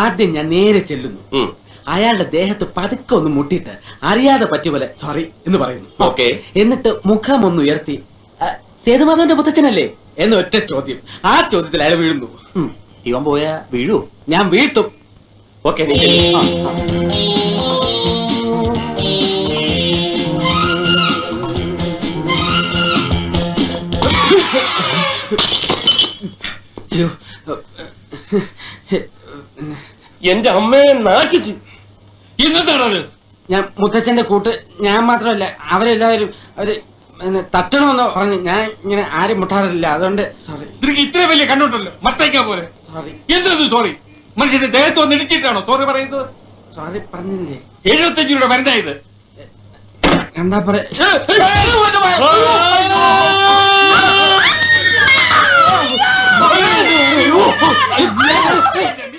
ആദ്യം ഞാൻ നേരെ ചെല്ലുന്നു. അയാളുടെ ദേഹത്ത് പതുക്കെ ഒന്ന് മുട്ടിയിട്ട് അറിയാതെ പറ്റിയ പോലെ സോറി എന്ന് പറയുന്നു. എന്നിട്ട് മുഖം ഒന്ന് ഉയർത്തി സേതുമാധവന്റെ മുത്തച്ഛനല്ലേ എന്ന് ഒറ്റ ചോദ്യം. ആ ചോദ്യത്തിൽ അയാൾ വീഴുന്നു. ഇവൻ പോയാ വീഴൂ? ഞാൻ വീഴ്ത്തും. ഓക്കെ. എന്റെ അമ്മയെ നാട്ടിച്ച് ഇന്നത്താണത്. ഞാൻ മുത്തച്ഛന്റെ കൂട്ട് ഞാൻ മാത്രമല്ല അവരെല്ലാവരും അവര് തട്ടണമെന്ന് പറഞ്ഞു. ഞാൻ ഇങ്ങനെ ആരും മുട്ടാറില്ല. അതുകൊണ്ട് സോറി. നിനക്ക് ഇത്ര വലിയ കണ്ണുണ്ടല്ലോ, മട്ടയ്ക്കാ പോലെ. സോറി. എന്തത് സോറി? മനുഷ്യന്റെ ദേഹത്ത് വന്ന് ഇടിച്ചിട്ടാണോ സോറി പറയുന്നത്? സോറി പറഞ്ഞില്ലേ? 75 രൂപ മരുന്നായത്. എന്താ പറയാ?